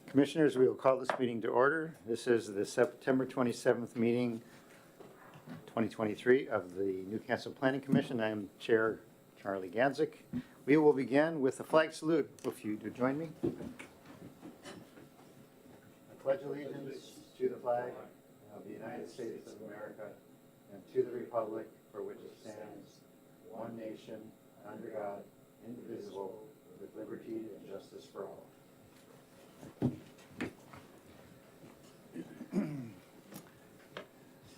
Commissioners, we will call this meeting to order. This is the September 27th meeting, 2023, of the Newcastle Planning Commission. I am Chair Charlie Ganzik. We will begin with the flag salute. If you do join me. I pledge allegiance to the flag of the United States of America and to the republic for which it stands, one nation, under God, indivisible, with liberty and justice for all.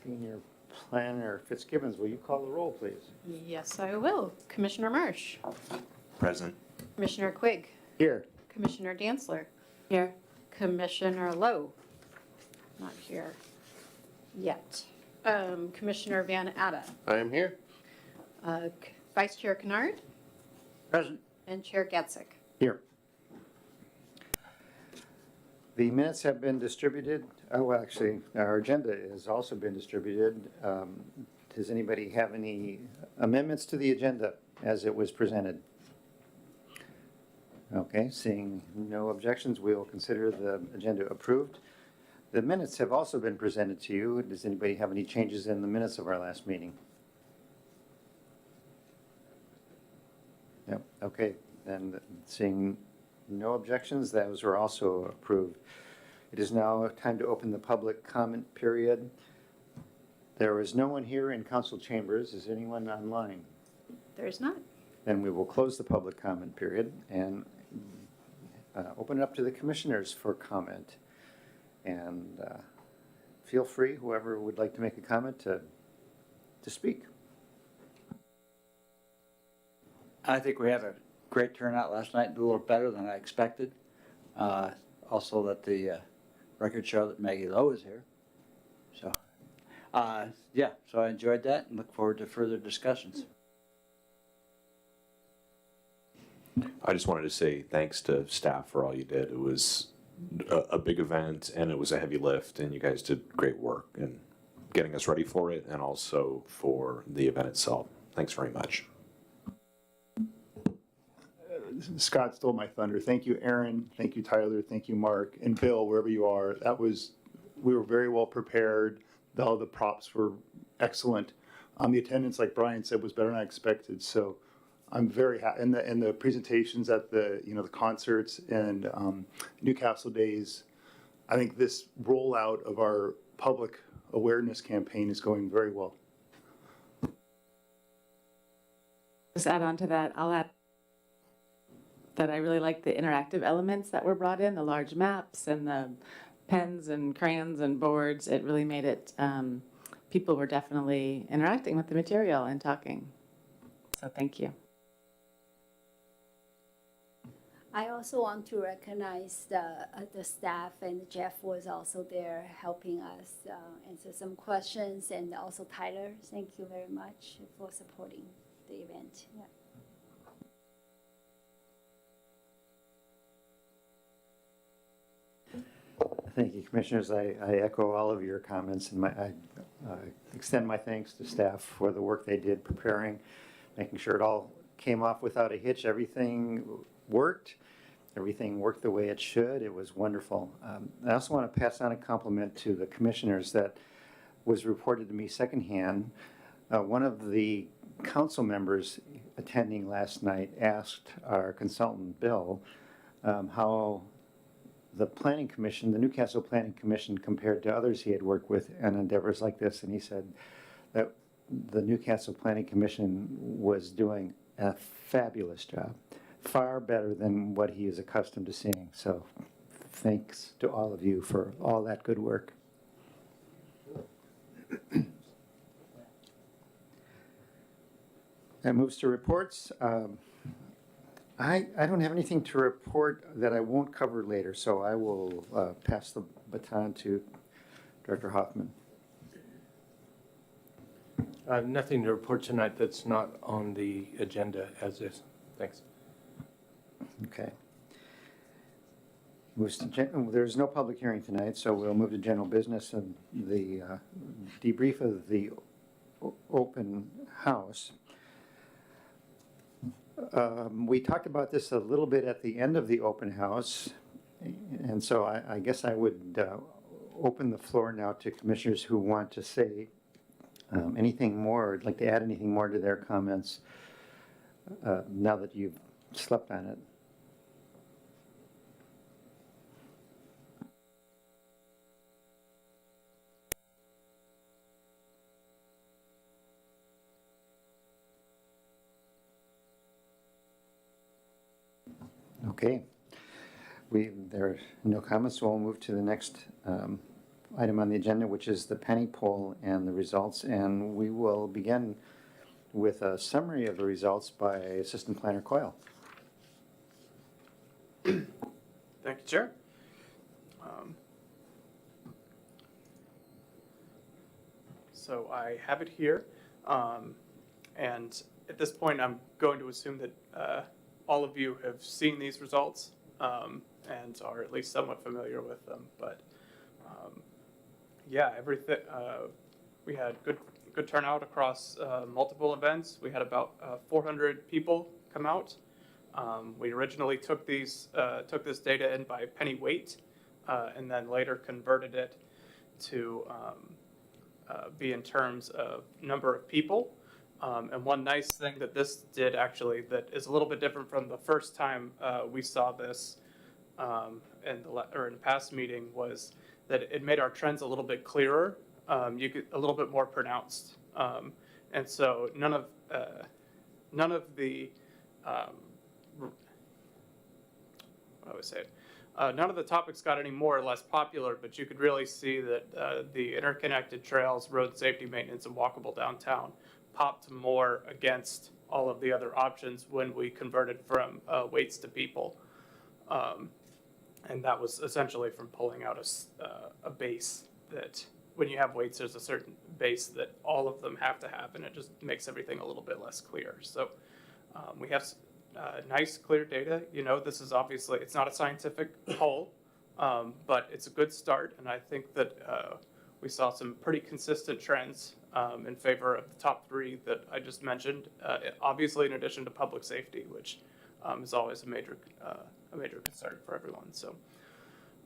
Senior Planner Fitzgibbons, will you call the roll, please? Yes, I will. Commissioner Marsh. Present. Commissioner Quigg. Here. Commissioner Dantzler. Here. Commissioner Lowe. Not here yet. Commissioner Van Atta. I am here. Vice Chair Kennard. Present. And Chair Getzik. Here. The minutes have been distributed. Oh, well, actually, our agenda has also been distributed. Does anybody have any amendments to the agenda as it was presented? Okay, seeing no objections, we will consider the agenda approved. The minutes have also been presented to you. Does anybody have any changes in the minutes of our last meeting? Yep, okay, then seeing no objections, those were also approved. It is now time to open the public comment period. There is no one here in council chambers. Is anyone online? There's not. Then we will close the public comment period and open it up to the commissioners for comment. And feel free, whoever would like to make a comment, to speak. I think we had a great turnout last night, a little better than I expected. Also let the record show that Maggie Lowe is here. So, yeah, so I enjoyed that and look forward to further discussions. I just wanted to say thanks to staff for all you did. It was a big event and it was a heavy lift, and you guys did great work in getting us ready for it and also for the event itself. Thanks very much. Scott stole my thunder. Thank you, Aaron. Thank you, Tyler. Thank you, Mark. And Bill, wherever you are. We were very well prepared. All the props were excellent. The attendance, like Brian said, was better than I expected. So I'm very happy. And the presentations at the concerts and Newcastle Days, I think this rollout of our public awareness campaign is going very well. Just add on to that, I'll add that I really like the interactive elements that were brought in, the large maps and the pens and crayons and boards. It really made it, people were definitely interacting with the material and talking. So thank you. I also want to recognize the staff, and Jeff was also there helping us answer some questions, and also Tyler. Thank you very much for supporting the event. Yeah. Thank you, Commissioners. I echo all of your comments, and I extend my thanks to staff for the work they did preparing, making sure it all came off without a hitch. Everything worked. Everything worked the way it should. It was wonderful. I also want to pass on a compliment to the Commissioners that was reported to me secondhand. One of the council members attending last night asked our consultant, Bill, how the Planning Commission, the Newcastle Planning Commission, compared to others he had worked with on endeavors like this. And he said that the Newcastle Planning Commission was doing a fabulous job, far better than what he is accustomed to seeing. So thanks to all of you for all that good work. That moves to reports. I don't have anything to report that I won't cover later, so I will pass the baton to Director Hoffman. Nothing to report tonight that's not on the agenda as is. Thanks. Okay. There's no public hearing tonight, so we'll move to general business and the debrief of the open house. We talked about this a little bit at the end of the open house, and so I guess I would open the floor now to commissioners who want to say anything more, or like to add anything more to their comments now that you've slept on it. Okay. There are no comments, so we'll move to the next item on the agenda, which is the penny poll and the results. And we will begin with a summary of the results by Assistant Planner Coyle. Thank you, Chair. So I have it here, and at this point, I'm going to assume that all of you have seen these results and are at least somewhat familiar with them. But yeah, everything. We had good turnout across multiple events. We had about 400 people come out. We originally took this data in by penny weight, and then later converted it to be in terms of number of people. And one nice thing that this did actually that is a little bit different from the first time we saw this in the past meeting was that it made our trends a little bit clearer, a little bit more pronounced, and so none of the none of the topics got any more or less popular, but you could really see that the interconnected trails, road safety maintenance, and walkable downtown popped more against all of the other options when we converted from weights to people. And that was essentially from pulling out a base that when you have weights, there's a certain base that all of them have to have, and it just makes everything a little bit less clear. So we have nice, clear data. You know, this is obviously, it's not a scientific poll, but it's a good start. And I think that we saw some pretty consistent trends in favor of the top three that I just mentioned. Obviously, in addition to public safety, which is always a major concern for everyone. So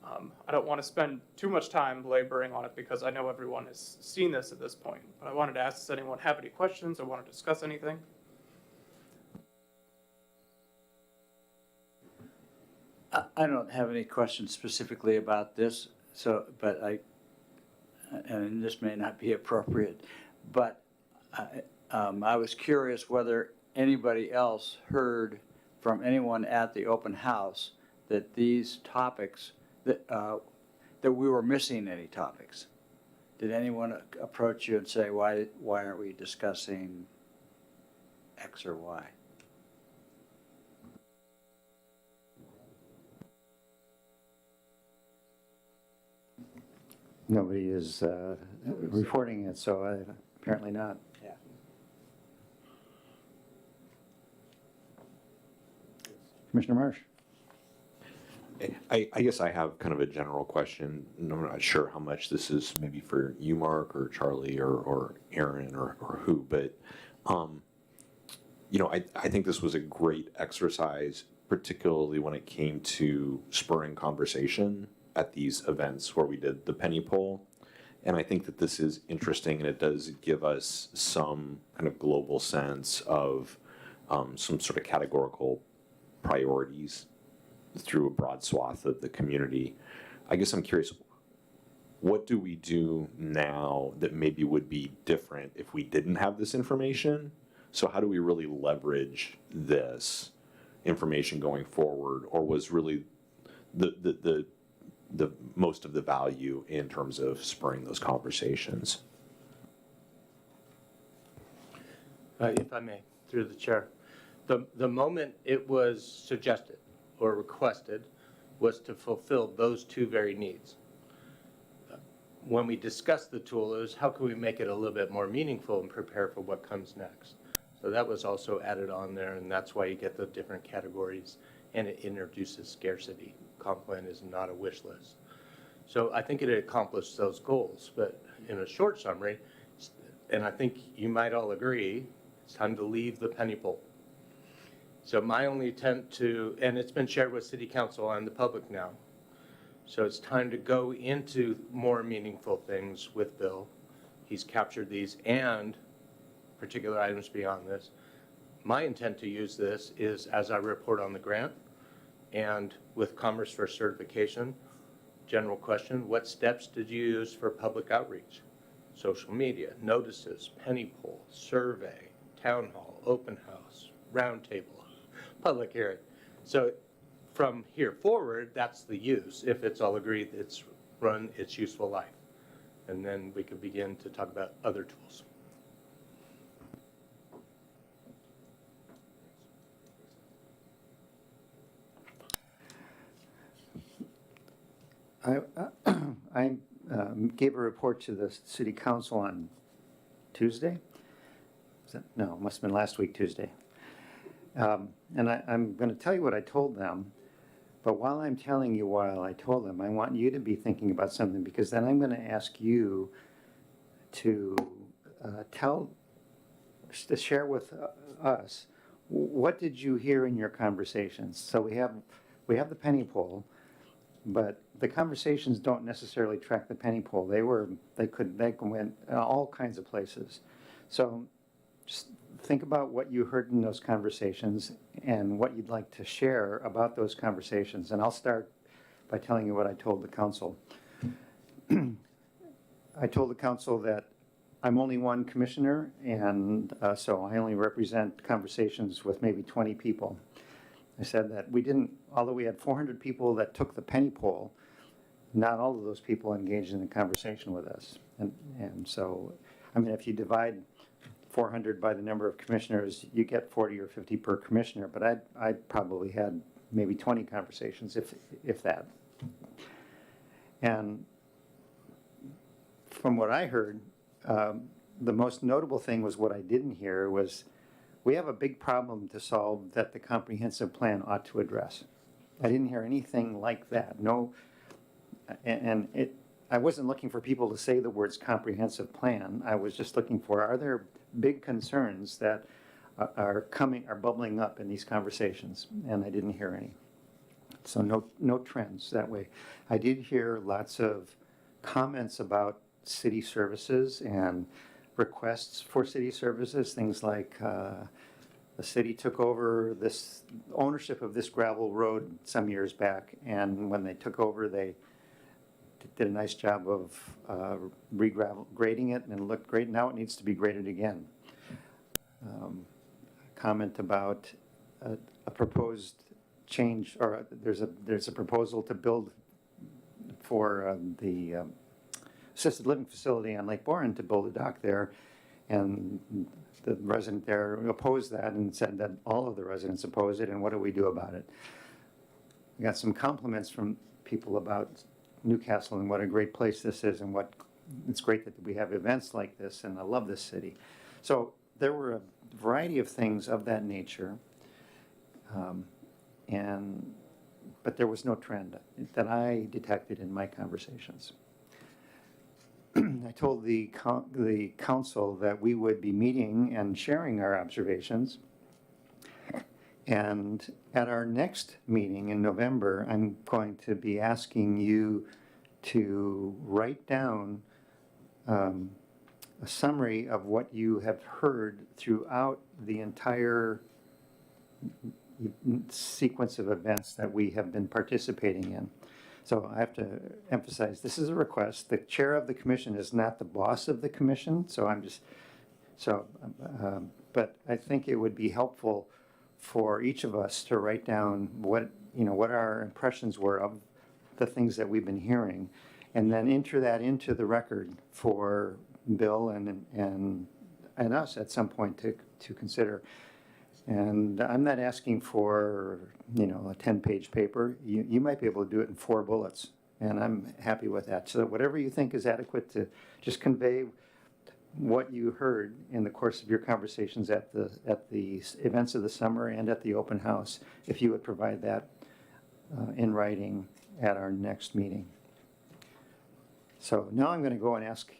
I don't want to spend too much time laboring on it because I know everyone has seen this at this point. But I wanted to ask, does anyone have any questions or want to discuss anything? I don't have any questions specifically about this, but and this may not be appropriate, but I was curious whether anybody else heard from anyone at the open house that these topics, that we were missing any topics. Did anyone approach you and say, why aren't we discussing X or Y? Nobody is reporting it, so apparently not. Yeah. Commissioner Marsh. I guess I have kind of a general question. I'm not sure how much this is maybe for you, Mark, or Charlie, or Aaron, or who, but you know, I think this was a great exercise, particularly when it came to spurring conversation at these events where we did the penny poll. And I think that this is interesting, and it does give us some kind of global sense of some sort of categorical priorities through a broad swath of the community. I guess I'm curious, what do we do now that maybe would be different if we didn't have this information? So how do we really leverage this information going forward, or was really the most of the value in terms of spurring those conversations? If I may, through the chair. The moment it was suggested or requested was to fulfill those two very needs. When we discussed the tool, it was how can we make it a little bit more meaningful and prepare for what comes next. So that was also added on there, and that's why you get the different categories, and it introduces scarcity. Comp plan is not a wish list. So I think it accomplished those goals, but in a short summary, and I think you might all agree, it's time to leave the penny poll. So my only attempt to, and it's been shared with city council and the public now. So it's time to go into more meaningful things with Bill. He's captured these and particular items beyond this. My intent to use this is as I report on the grant and with Commerce First certification, general question, what steps did you use for public outreach? Social media, notices, penny poll, survey, town hall, open house, roundtable, public hearing. So from here forward, that's the use. If it's all agreed, it's run its useful life. And then we can begin to talk about other tools. I gave a report to the city council on Tuesday. No, it must have been last week, Tuesday. And I'm going to tell you what I told them, but while I'm telling you while I told them, I want you to be thinking about something, because then I'm going to ask you to share with us, what did you hear in your conversations? So we have the penny poll, but the conversations don't necessarily track the penny poll. They went all kinds of places. So just think about what you heard in those conversations and what you'd like to share about those conversations. And I'll start by telling you what I told the council. I told the council that I'm only one commissioner, and so I only represent conversations with maybe 20 people. I said that although we had 400 people that took the penny poll, not all of those people engaged in a conversation with us. And so, I mean, if you divide 400 by the number of commissioners, you get 40 or 50 per commissioner, but I probably had maybe 20 conversations, if that. And from what I heard, the most notable thing was what I didn't hear was, we have a big problem to solve that the comprehensive plan ought to address. I didn't hear anything like that. No, I wasn't looking for people to say the words comprehensive plan. I was just looking for, are there big concerns that are bubbling up in these conversations? And I didn't hear any. So no trends that way. I did hear lots of comments about city services and requests for city services, things like the city took over this ownership of this gravel road some years back, and when they took over, they did a nice job of grading it, and it looked great. Now it needs to be graded again. Comment about a proposed change, or there's a proposal to build for the assisted living facility on Lake Boren, to build a dock there, and the resident there opposed that and said that all of the residents oppose it, and what do we do about it? We got some compliments from people about Newcastle and what a great place this is, and it's great that we have events like this, and I love this city. So there were a variety of things of that nature, but there was no trend that I detected in my conversations. I told the council that we would be meeting and sharing our observations. And at our next meeting in November, I'm going to be asking you to write down a summary of what you have heard throughout the entire sequence of events that we have been participating in. So I have to emphasize, this is a request. The chair of the commission is not the boss of the commission, but I think it would be helpful for each of us to write down what our impressions were of the things that we've been hearing, and then enter that into the record for Bill and us at some point to consider. And I'm not asking for, a 10-page paper. You might be able to do it in 4 bullets, and I'm happy with that. So whatever you think is adequate to just convey what you heard in the course of your conversations at the events of the summer and at the open house, if you would provide that in writing at our next meeting. So now I'm going to go and ask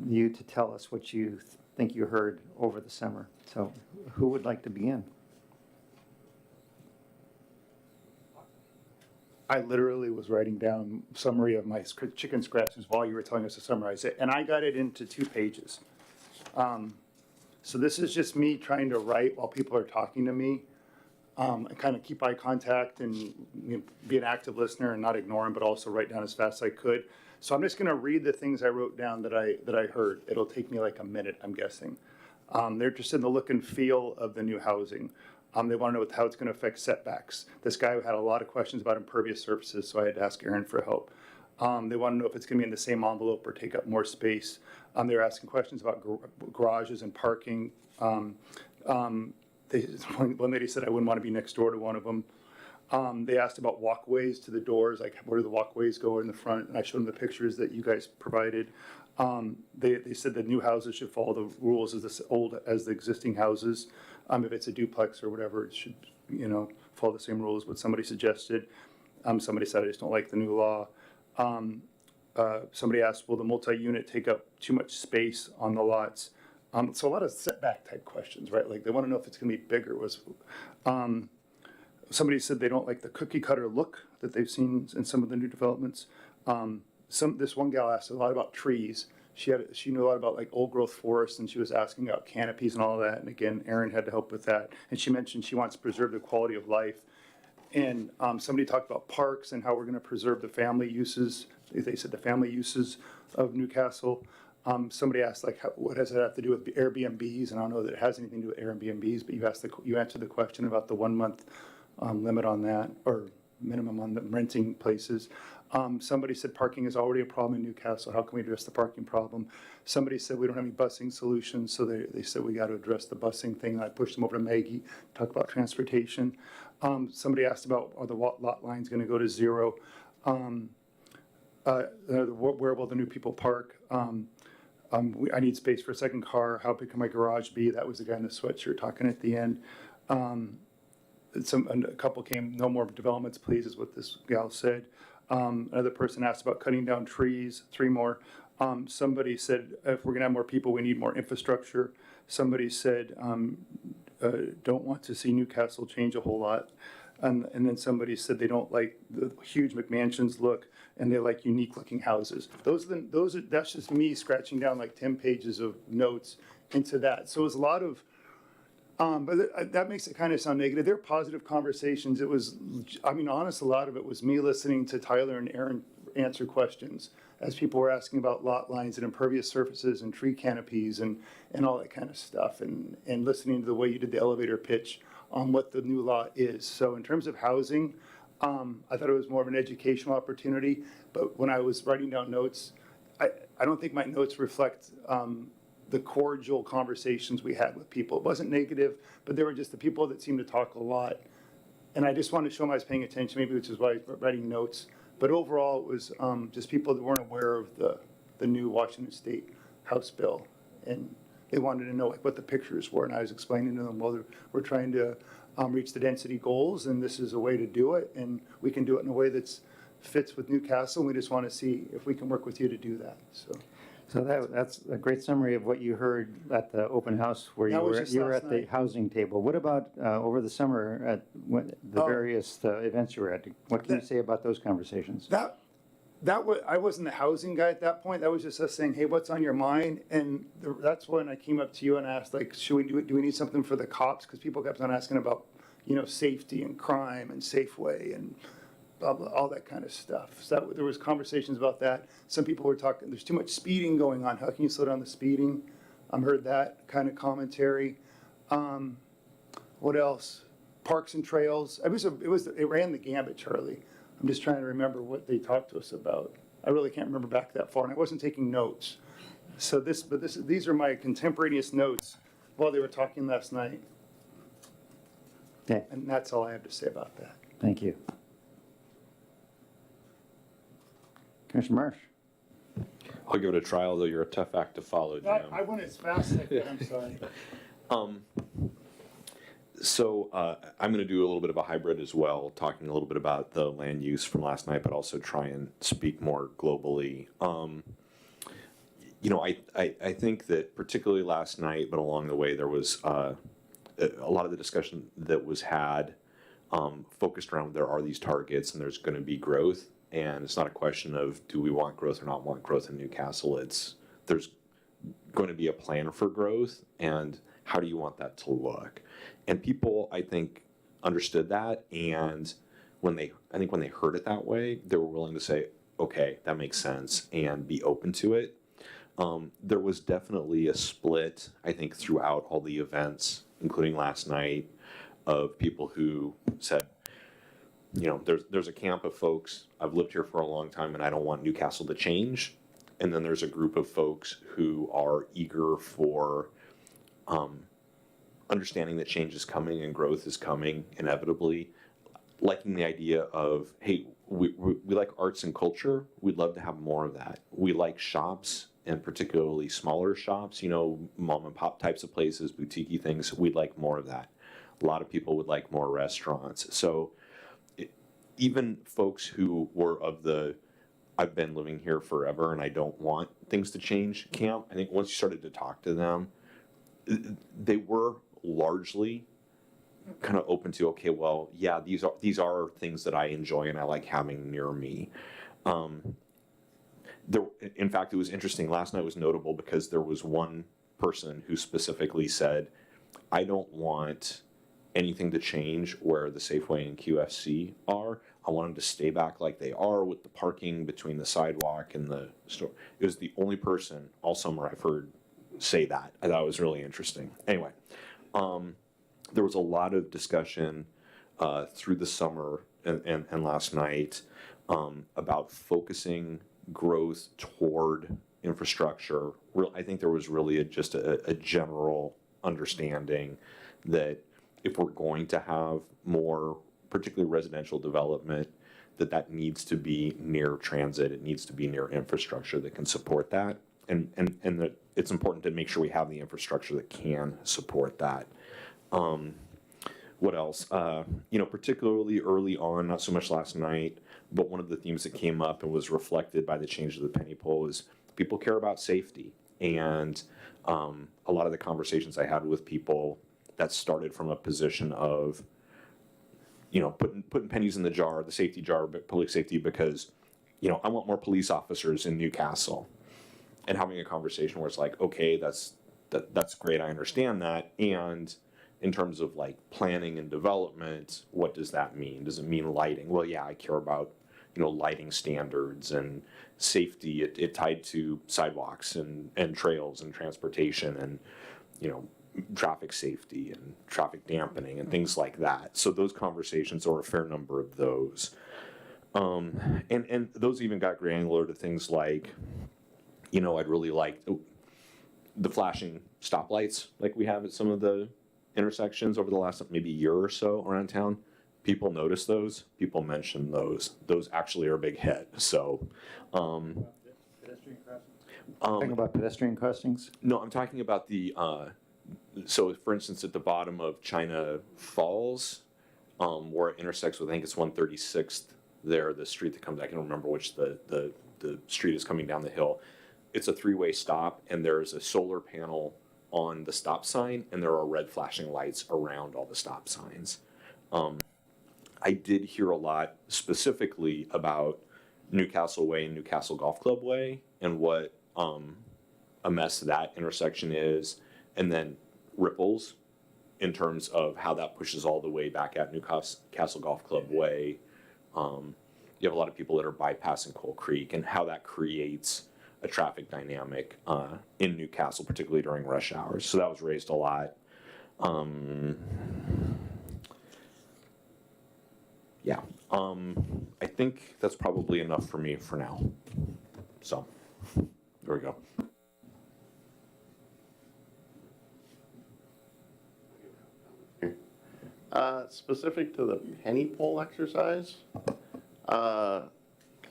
you to tell us what you think you heard over the summer. So who would like to begin? I literally was writing down summary of my chicken scratches while you were telling us to summarize it, and I got it into 2 pages. So this is just me trying to write while people are talking to me, and kind of keep eye contact and be an active listener and not ignore them, but also write down as fast as I could. So I'm just going to read the things I wrote down that I heard. It'll take me like a minute, I'm guessing. They're interested in the look and feel of the new housing. They want to know how it's going to affect setbacks. This guy had a lot of questions about impervious surfaces, so I had to ask Aaron for help. They want to know if it's going to be in the same envelope or take up more space. They're asking questions about garages and parking. One lady said I wouldn't want to be next door to one of them. They asked about walkways to the doors, like where do the walkways go in the front, and I showed them the pictures that you guys provided. They said that new houses should follow the rules as old as the existing houses. If it's a duplex or whatever, it should, follow the same rules, what somebody suggested. Somebody said I just don't like the new law. Somebody asked, will the multi-unit take up too much space on the lots? So a lot of setback type questions, right? Like they want to know if it's going to be bigger. Somebody said they don't like the cookie cutter look that they've seen in some of the new developments. This one gal asked a lot about trees. She knew a lot about like old growth forests, and she was asking about canopies and all that. And again, Aaron had to help with that. And she mentioned she wants to preserve the quality of life. And somebody talked about parks and how we're going to preserve the family uses. They said the family uses of Newcastle. Somebody asked like, what does it have to do with Airbnbs? And I don't know that it has anything to do with Airbnbs, but you answered the question about the 1 month limit on that, or minimum on the renting places. Somebody said parking is already a problem in Newcastle. How can we address the parking problem? Somebody said we don't have any busing solutions, so they said we got to address the busing thing. And I pushed them over to Maggie to talk about transportation. Somebody asked about, are the lot lines going to go to 0? Where will the new people park? I need space for a second car. How big can my garage be? That was the guy in the sweatshirt talking at the end. A couple came, no more developments, please, is what this gal said. Another person asked about cutting down trees, 3 more. Somebody said, if we're gonna have more people, we need more infrastructure. Somebody said, don't want to see Newcastle change a whole lot. And then somebody said they don't like the huge McMansions look, and they like unique looking houses. That's just me scratching down like 10 pages of notes into that. So it was a lot of, but that makes it kind of sound negative. They're positive conversations. It was, honest, a lot of it was me listening to Tyler and Aaron answer questions as people were asking about lot lines and impervious surfaces and tree canopies and all that kind of stuff, and listening to the way you did the elevator pitch on what the new law is. So in terms of housing, I thought it was more of an educational opportunity, but when I was writing down notes, I don't think my notes reflect the cordial conversations we had with people. It wasn't negative, but there were just the people that seemed to talk a lot. And I just wanted to show them I was paying attention, maybe, which is why I was writing notes. But overall, it was just people that weren't aware of the new Washington State House bill. And they wanted to know like what the pictures were. And I was explaining to them, well, we're trying to reach the density goals, and this is a way to do it. And we can do it in a way that fits with Newcastle. And we just want to see if we can work with you to do that. So that's a great summary of what you heard at the open house where That was just you were last at the night. housing table. What about over the summer at the various events you were at? What can you say about those conversations? I wasn't the housing guy at that point. That was just us saying, hey, what's on your mind? And that's when I came up to you and asked, like, do we need something for the cops? Because people kept on asking about, safety and crime and Safeway and blah, blah, all that kind of stuff. So there was conversations about that. Some people were talking, there's too much speeding going on. How can you slow down the speeding? Heard that kind of commentary. What else? Parks and trails. It ran the gambit, Charlie. I'm just trying to remember what they talked to us about. I really can't remember back that far, and I wasn't taking notes. So these are my contemporaneous notes while they were talking last night. Okay, And that's all I have to say about that. thank you. Commissioner Marsh? I'll give it a try, although you're a tough act to follow, Jim. I went as fast as I could, I'm sorry. So I'm going to do a little bit of a hybrid as well, talking a little bit about the land use from last night, but also try and speak more globally. I think that particularly last night, but along the way, there was a lot of the discussion that was had focused around there are these targets and there's going to be growth. And it's not a question of do we want growth or not want growth in Newcastle. It's there's going to be a plan for growth and how do you want that to look? And people, I think, understood that. And I think when they heard it that way, they were willing to say, okay, that makes sense and be open to it. There was definitely a split, I think, throughout all the events, including last night, of people who said, you know, there's a camp of folks, I've lived here for a long time and I don't want Newcastle to change. And then there's a group of folks who are eager for understanding that change is coming and growth is coming inevitably, liking the idea of, hey, we like arts and culture. We'd love to have more of that. We like shops, and particularly smaller shops, you know, mom and pop types of places, boutique-y things. We'd like more of that. A lot of people would like more restaurants. So even folks who were of the I've been living here forever and I don't want things to change camp, I think once you started to talk to them, they were largely kind of open to, okay, well, yeah, these are things that I enjoy and I like having near me. In fact, it was interesting. Last night was notable because there was one person who specifically said, I don't want anything to change where the Safeway and QFC are. I want them to stay back like they are with the parking between the sidewalk and the store. It was the only person all summer I've heard say that. I thought it was really interesting. Anyway, there was a lot of discussion through the summer and last night about focusing growth toward infrastructure. I think there was really just a general understanding that if we're going to have more, particularly residential development, that needs to be near transit. It needs to be near infrastructure that can support that, and that it's important to make sure we have the infrastructure that can support that. What else? You know, particularly early on, not so much last night, but one of the themes that came up and was reflected by the change of the penny poll is people care about safety, and a lot of the conversations I had with people that started from a position of, you know, putting pennies in the jar, the safety jar, public safety, because, you know, I want more police officers in Newcastle, and having a conversation where it's like, okay, that's great, I understand that, and in terms of like planning and development, what does that mean? Does it mean lighting? Well, yeah, I care about, you know, lighting standards and safety. It tied to sidewalks and trails and transportation and, you know, traffic safety and traffic dampening and things like that. So those conversations, or a fair number of those. And those even got granular to things like, you know, I'd really like the flashing stoplights like we have at some of the intersections over the last maybe year or so around town. People notice those, people mention those. Those actually are a big hit. So, Talking about pedestrian crossings? no, I'm talking about the, so for instance, at the bottom of China Falls, where it intersects with, I think it's 136th there, the street that comes, I can remember which the street is coming down the hill. It's a three-way stop, and there's a solar panel on the stop sign, and there are red flashing lights around all the stop signs. I did hear a lot specifically about Newcastle Way and Newcastle Golf Club Way and what a mess that intersection is, and then ripples in terms of how that pushes all the way back at Newcastle Golf Club Way. You have a lot of people that are bypassing Coal Creek, and how that creates a traffic dynamic in Newcastle, particularly during rush hours. So that was raised a lot. Yeah, I think that's probably enough for me for now. So, there we go. Specific to the penny poll exercise, I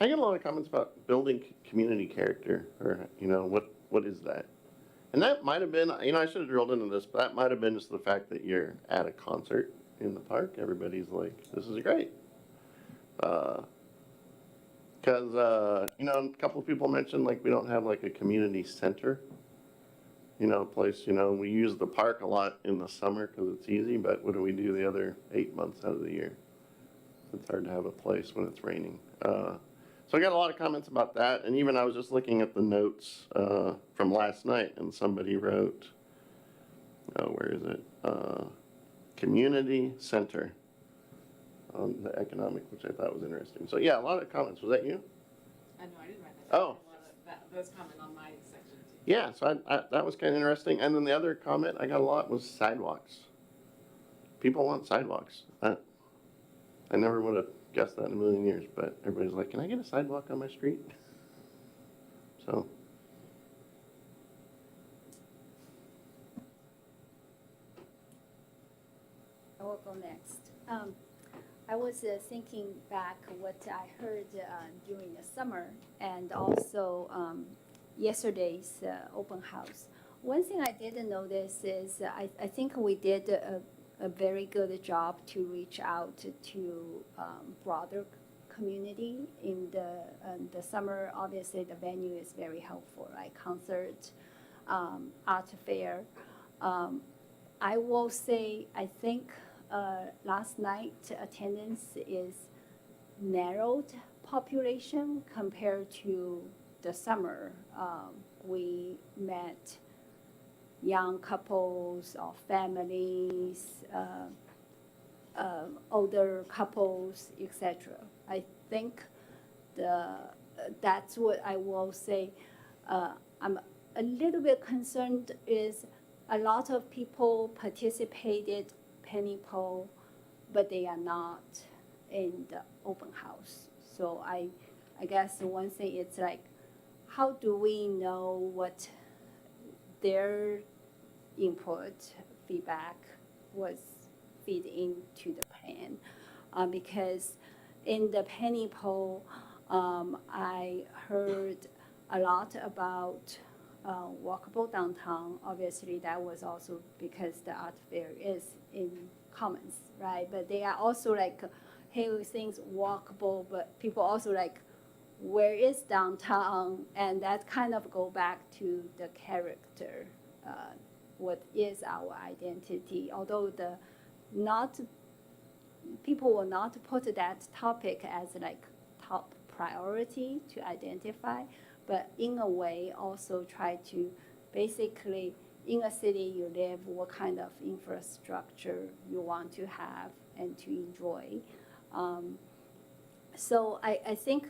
get a lot of comments about building community character, or, you know, what is that? And that might have been, you know, I should have drilled into this, but that might have been just the fact that you're at a concert in the park. Everybody's like, this is great. Because, you know, a couple of people mentioned, like, we don't have, like, a community center, you know, place, you know, we use the park a lot in the summer because it's easy, but what do we do the other 8 months out of the year? It's hard to have a place when it's raining. So I got a lot of comments about that, and even I was just looking at the notes from last night, and somebody wrote, where is it? Community center on the economic, which I thought was interesting. So yeah, a lot of comments. Was that you? I know, I didn't write that. Oh. Those comment on my section too. Yeah, so that was kind of interesting. And then the other comment I got a lot was sidewalks. People want sidewalks. I never would have guessed that in a million years, but everybody's like, can I get a sidewalk on my street? So. I will go next. I was thinking back what I heard during the summer and also yesterday's open house. One thing I didn't notice is I think we did a very good job to reach out to broader community in the summer. Obviously, the venue is very helpful, right? Concert, art fair. I will say, I think last night attendance is narrowed population compared to the summer. We met young couples or families, older couples, etc. I think that's what I will say. I'm a little bit concerned is a lot of people participated penny poll, but they are not in the open house. So I guess one thing is like, how do we know what their input, feedback was feed into the plan? Because in the penny poll, I heard a lot about walkable downtown. Obviously, that was also because the art fair is in Commons, right? But they are also like, hey, we think walkable, but people also like, where is downtown? And that kind of go back to the character, what is our identity? Although people will not put that topic as like top priority to identify, but in a way also try to basically, in a city you live, what kind of infrastructure you want to have and to enjoy. So I think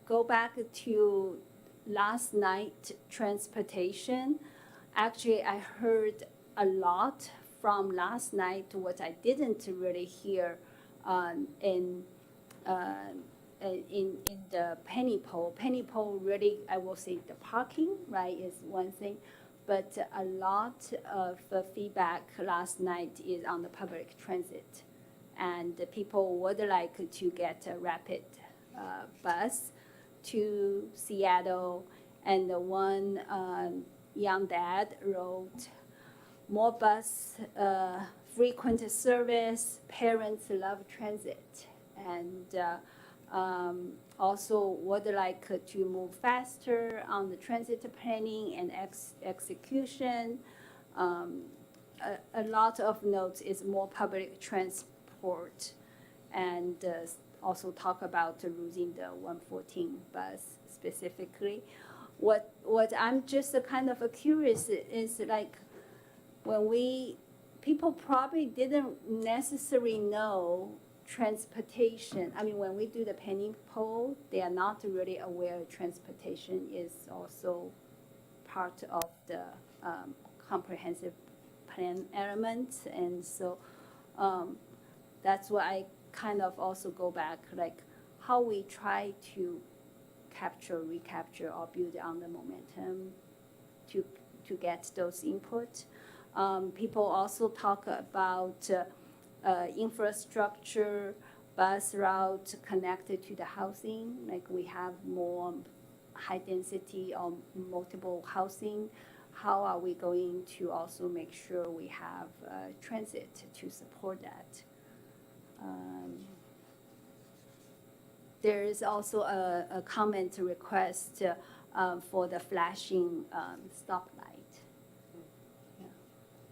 go back to last night transportation. Actually, I heard a lot from last night, what I didn't really hear in the penny poll. Penny poll really, I will say the parking, right, is one thing. But a lot of the feedback last night is on the public transit. And the people would like to get a rapid bus to Seattle. And the one young dad wrote, more bus, frequent service, parents love transit. And also would like to move faster on the transit planning and execution. A lot of notes is more public transport, and also talk about losing the 114 bus specifically. What I'm just kind of curious is like, when people probably didn't necessarily know transportation. I mean, when we do the penny poll, they are not really aware transportation is also part of the comprehensive plan elements. And so that's why I kind of also go back, like how we try to capture, recapture, or build on the momentum to get those input. People also talk about infrastructure, bus route connected to the housing, like we have more high density or multiple housing. How are we going to also make sure we have transit to support that? There is also a comment request for the flashing stoplight. Yeah.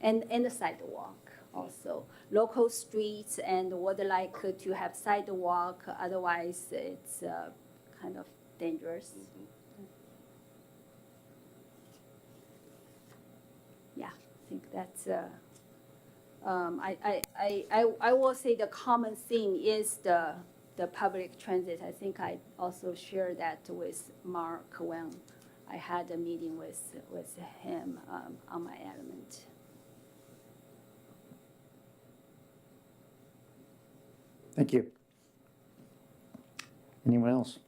And the sidewalk also local streets and would like to have sidewalk, otherwise it's kind of dangerous. Yeah, I think that's, I will say the common thing is the public transit. I think I also shared that with Mark when I had a meeting with him on my element. Thank you. Anyone else?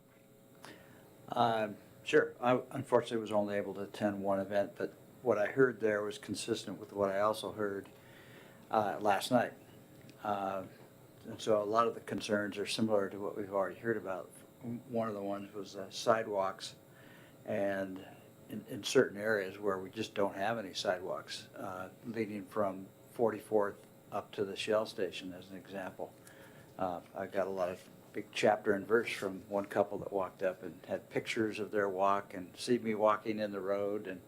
Sure. I unfortunately was only able to attend one event, but what I heard there was consistent with what I also heard last night. And so a lot of the concerns are similar to what we've already heard about. One of the ones was sidewalks, and in certain areas where we just don't have any sidewalks, leading from 44th up to the Shell station as an example. I got a lot of big chapter and verse from one couple that walked up and had pictures of their walk and see me walking in the road, and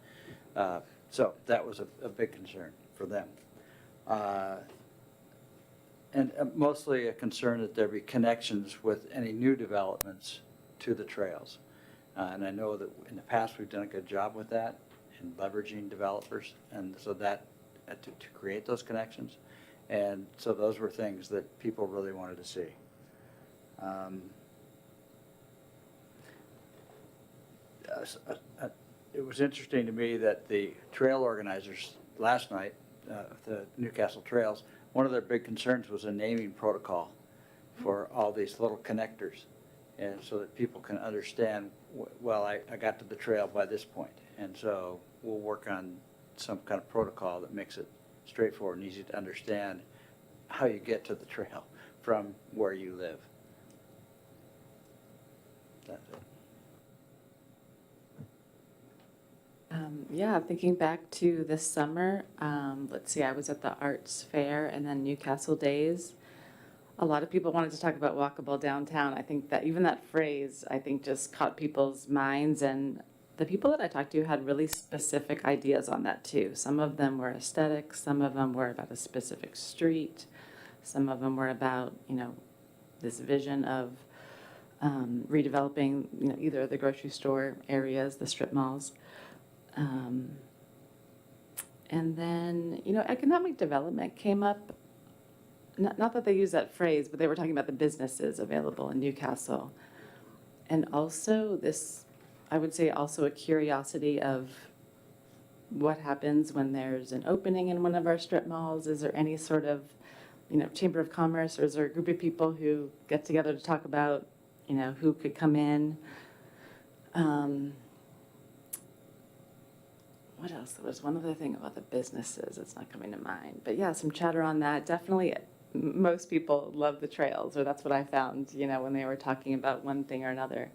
so that was a big concern for them. And mostly a concern that there be connections with any new developments to the trails. And I know that in the past we've done a good job with that in leveraging developers, and so that to create those connections. And so those were things that people really wanted to see. It was interesting to me that the trail organizers last night, the Newcastle Trails, one of their big concerns was a naming protocol for all these little connectors, and so that people can understand, well, I got to the trail by this point, and so we'll work on some kind of protocol that makes it straightforward and easy to understand how you get to the trail from where you live. That's it. Yeah, thinking back to this summer, let's see, I was at the Arts Fair and then Newcastle Days. A lot of people wanted to talk about walkable downtown. I think that even that phrase, I think, just caught people's minds, and the people that I talked to had really specific ideas on that too. Some of them were aesthetic, some of them were about a specific street, some of them were about, this vision of redeveloping, either the grocery store areas, the strip malls. And then, economic development came up. Not that they use that phrase, but they were talking about the businesses available in Newcastle. And also this, I would say also a curiosity of what happens when there's an opening in one of our strip malls. Is there any sort of, Chamber of Commerce, or is there a group of people who get together to talk about, who could come in? What else? There was one other thing about the businesses that's not coming to mind. But yeah, some chatter on that. Definitely most people love the trails, or that's what I found, when they were talking about one thing or another.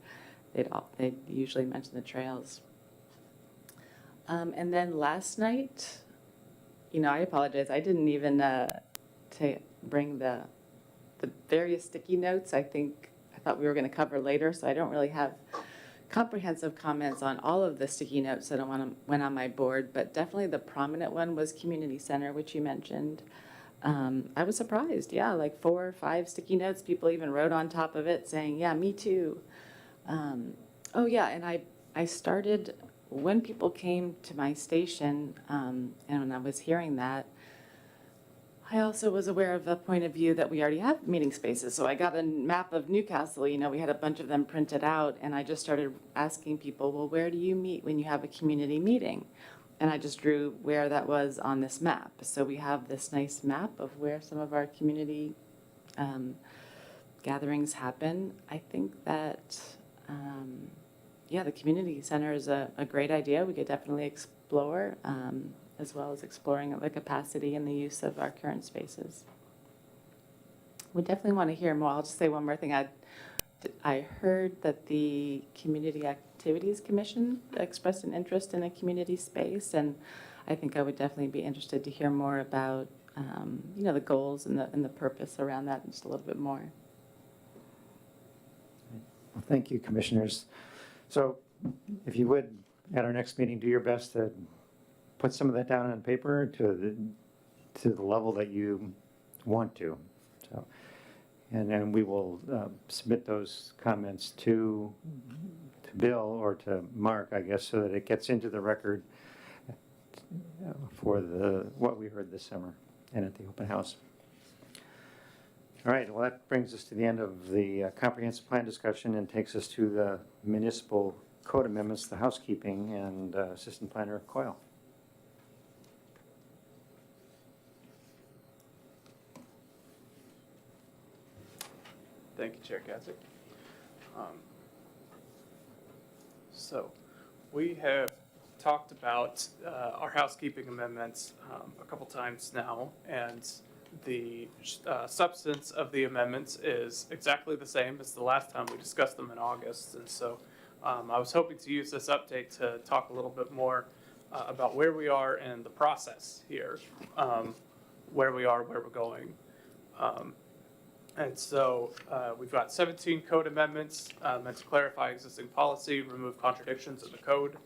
They'd usually mention the trails. And then last night, I apologize. I didn't even bring the various sticky notes. I thought we were going to cover later, so I don't really have comprehensive comments on all of the sticky notes that went on my board, but definitely the prominent one was community center, which you mentioned. I was surprised, like 4 or 5 sticky notes. People even wrote on top of it saying, yeah, me too. Oh yeah, and I started, when people came to my station, and when I was hearing that, I also was aware of the point of view that we already have meeting spaces. So I got a map of Newcastle, we had a bunch of them printed out, and I just started asking people, well, where do you meet when you have a community meeting? And I just drew where that was on this map. So we have this nice map of where some of our community gatherings happen. I think that, the community center is a great idea. We could definitely explore, as well as exploring the capacity and the use of our current spaces. We definitely want to hear more. I'll just say one more thing. I heard that the Community Activities Commission expressed an interest in a community space, and I think I would definitely be interested to hear more about, the goals and the purpose around that just a little bit more. Well, thank you, commissioners. So if you would, at our next meeting, do your best to put some of that down on paper to to the level that you want to. So, and then we will submit those comments to Bill or to Mark, I guess, so that it gets into the record for what we heard this summer and at the open house. All right, well, that brings us to the end of the comprehensive plan discussion and takes us to the municipal code amendments, the housekeeping, and Assistant Planner Coyle. Thank you, Chair Gatzek. So we have talked about our housekeeping amendments a couple times now, and the substance of the amendments is exactly the same as the last time we discussed them in August. And so I was hoping to use this update to talk a little bit more about where we are in the process here, where we are, where we're going. And so we've got 17 code amendments meant to clarify existing policy, remove contradictions in the code.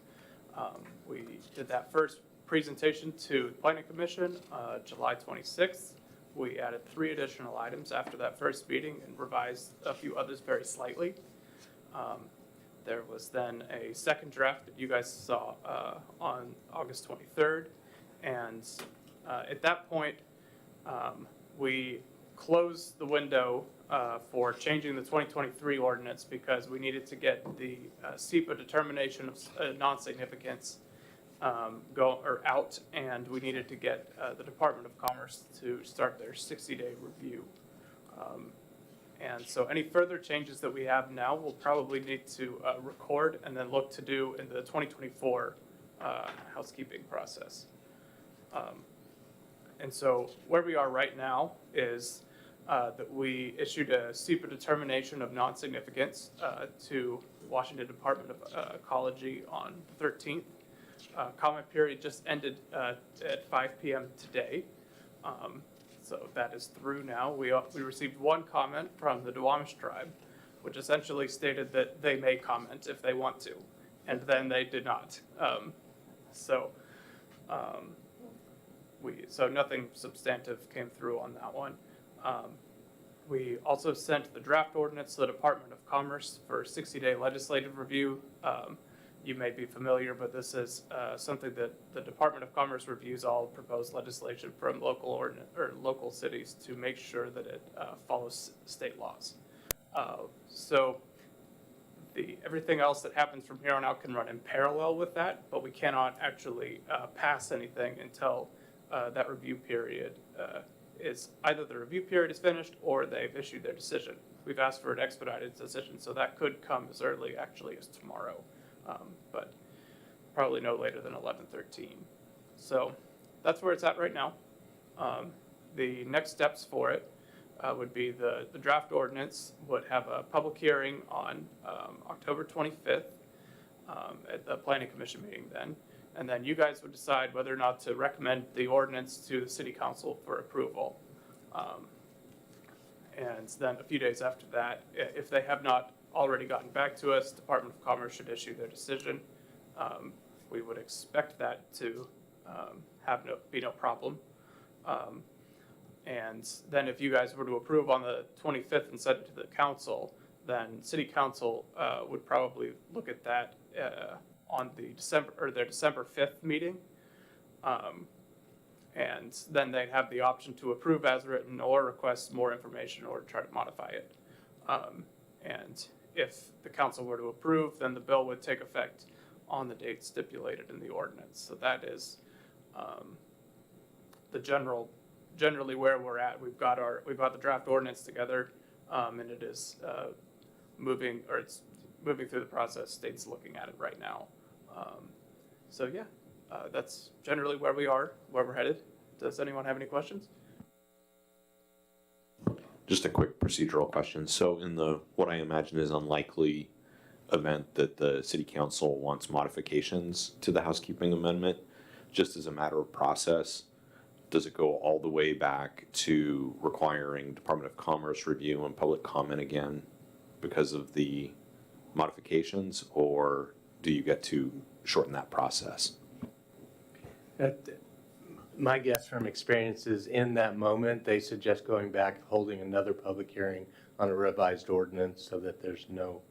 We did that first presentation to the Planning Commission July 26th. We added 3 additional items after that first meeting and revised a few others very slightly. There was then a second draft that you guys saw on August 23rd. And at that point, we closed the window for changing the 2023 ordinance because we needed to get the SEPA determination of non-significance out, and we needed to get the Department of Commerce to start their 60-day review. And so any further changes that we have now, we'll probably need to record and then look to do in the 2024 housekeeping process. And so where we are right now is that we issued a SEPA determination of non-significance to Washington Department of Ecology on the 13th. Comment period just ended at 5 p.m. today. So that is through now. We received one comment from the Duwamish tribe, which essentially stated that they may comment if they want to, and then they did not. So nothing substantive came through on that one. We also sent the draft ordinance to the Department of Commerce for 60-day legislative review. You may be familiar, but this is something that the Department of Commerce reviews all proposed legislation from local cities to make sure that it follows state laws. So everything else that happens from here on out can run in parallel with that, but we cannot actually pass anything until that review period is either the review period is finished or they've issued their decision. We've asked for an expedited decision, so that could come as early actually as tomorrow. But probably no later than 11/13. So that's where it's at right now. The next steps for it would be the draft ordinance would have a public hearing on October 25th at the Planning Commission meeting then. And then you guys would decide whether or not to recommend the ordinance to the City Council for approval. And then a few days after that, if they have not already gotten back to us, Department of Commerce should issue their decision. We would expect that to be no problem. And then if you guys were to approve on the 25th and send it to the council, then City Council would probably look at that on their December 5th meeting. And then they'd have the option to approve as written or request more information or try to modify it. And if the council were to approve, then the bill would take effect on the date stipulated in the ordinance. So that is generally where we're at. We've got the draft ordinance together, and it is moving through the process. State's looking at it right now. So yeah, that's generally where we are, where we're headed. Does anyone have any questions? Just a quick procedural question. So in what I imagine is unlikely event that the city council wants modifications to the housekeeping amendment, just as a matter of process, does it go all the way back to requiring Department of Commerce review and public comment again because of the modifications, or do you get to shorten that process? My guess from experience is in that moment, they suggest going back, holding another public hearing on a revised ordinance so that there's no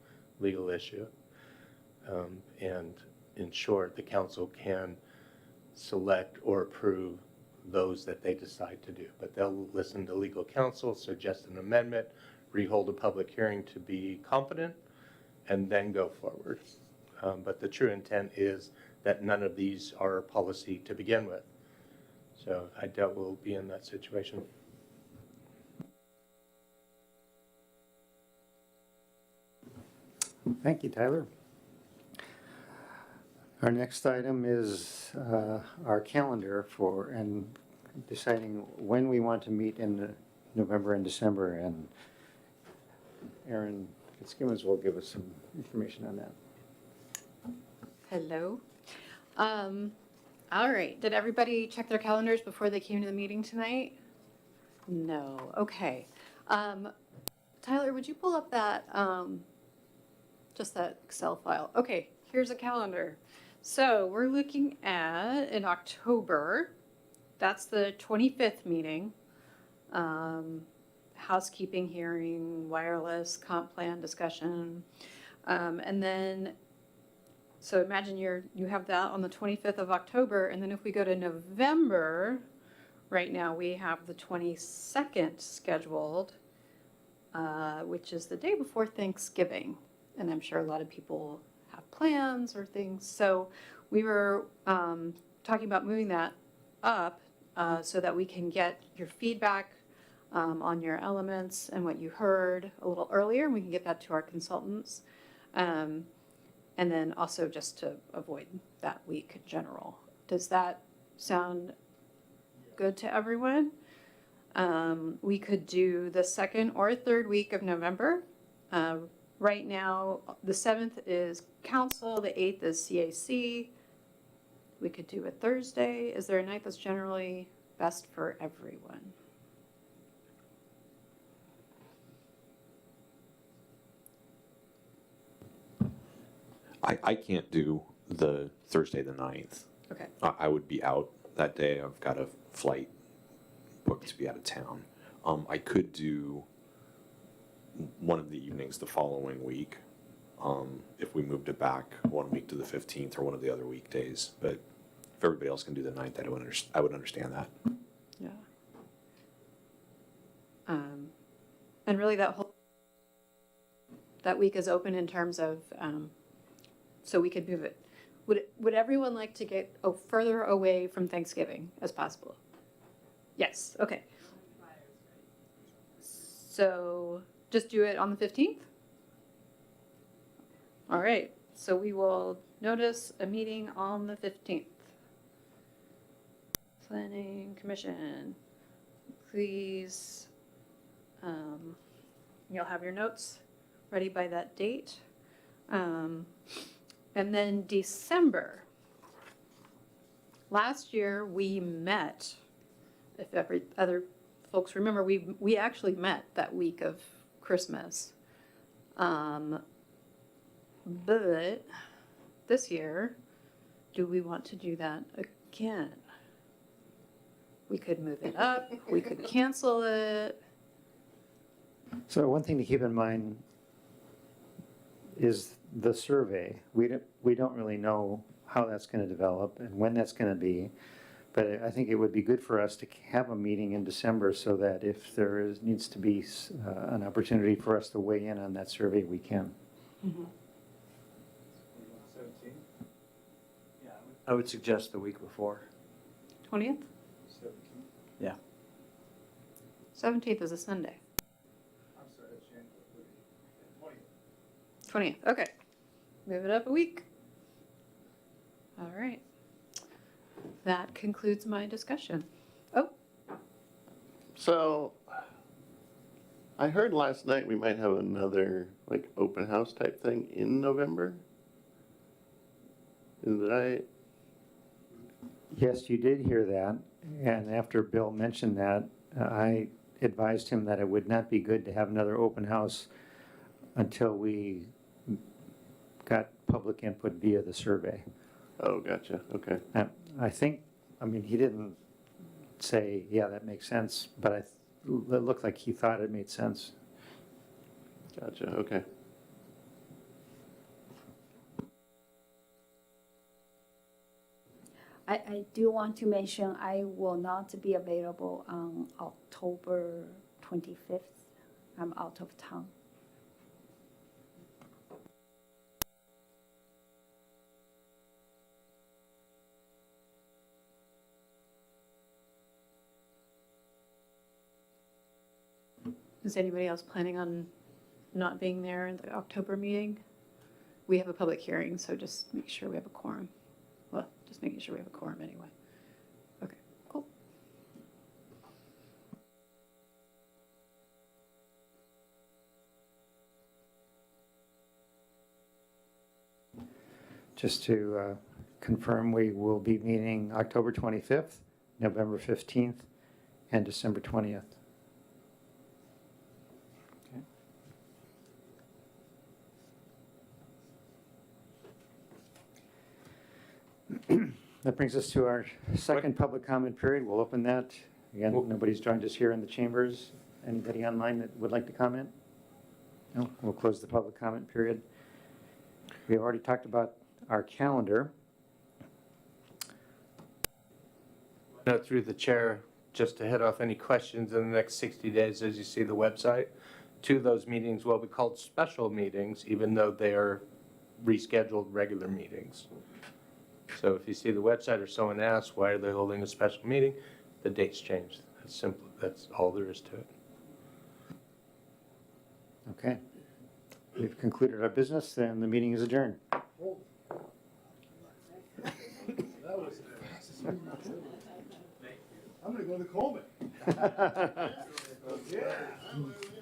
legal issue. And in short, the council can select or approve those that they decide to do. But they'll listen to legal counsel, suggest an amendment, rehold a public hearing to be competent, and then go forward. But the true intent is that none of these are policy to begin with. So I doubt we'll be in that situation. Thank you, Tyler. Our next item is our calendar for, and deciding when we want to meet in November and December, and Aaron Fitzgibbons will give us some information on that. Hello. All right, did everybody check their calendars before they came to the meeting tonight? No, okay. Tyler, would you pull up that, just that Excel file? Okay, here's a calendar. So we're looking at, in October, that's the 25th meeting. Housekeeping hearing, wireless, comp plan discussion. And then, so imagine you have that on the 25th of October, and then if we go to November, right now we have the 22nd scheduled, which is the day before Thanksgiving. And I'm sure a lot of people have plans or things. So we were talking about moving that up so that we can get your feedback on your elements and what you heard a little earlier, and we can get that to our consultants. And then also just to avoid that week in general. Does that sound good to everyone? We could do the second or third week of November. Right now, the 7th is council, the 8th is CAC. We could do a Thursday. Is there a night that's generally best for everyone? I can't do the Thursday the 9th. Okay. I would be out that day. I've got a flight booked to be out of town. I could do one of the evenings the following week, if we moved it back 1 week to the 15th or one of the other weekdays. But if everybody else can do the 9th, I would understand that. Yeah. And really that week is open in terms of, so we could move it. Would everyone like to get further away from Thanksgiving as possible? Yes, okay. So just do it on the 15th? All right, so we will notice a meeting on the 15th. Planning Commission, please, you'll have your notes ready by that date. And then December. Last year we met, if every other folks remember, we actually met that week of Christmas. But this year, do we want to do that again? We could move it up, we could cancel it. So one thing to keep in mind is the survey. We don't really know how that's going to develop and when that's going to be. But I think it would be good for us to have a meeting in December so that if there needs to be an opportunity for us to weigh in on that survey, we can. Mm-hmm. I would suggest the week before. 20th? Yeah. 17th is a Sunday. 20th, okay. Move it up a week. All right. That concludes my discussion. Oh, So, I heard last night we might have another, like, open house type thing in November. Did I? Yes, you did hear that. And after Bill mentioned that, I advised him that it would not be good to have another open house until we got public input via the survey. Oh, gotcha. Okay. I think, I mean, he didn't say, yeah, that makes sense, but it looked like he thought it made sense. Gotcha, okay. I do want to mention I will not be available on October 25th. I'm out of town. Is anybody else planning on not being there in the October meeting? We have a public hearing, so just make sure we have a quorum. Well, just making sure we have a quorum anyway. Okay, cool. Just to confirm, we will be meeting October 25th, November 15th, and December 20th. That brings us to our second public comment period. We'll open that. Again, nobody's joined us here in the chambers. Anybody online that would like to comment? No, we'll close the public comment period. We have already talked about our calendar. Note through the chair, just to head off any questions in the next 60 days as you see the website. 2 of those meetings will be called special meetings, even though they are rescheduled regular meetings. So if you see the website or someone asks, why are they holding a special meeting? The date's changed. That's simple. That's all there is to it. Okay. We've concluded our business, and the meeting is adjourned. I'm gonna go to Coleman. Yeah.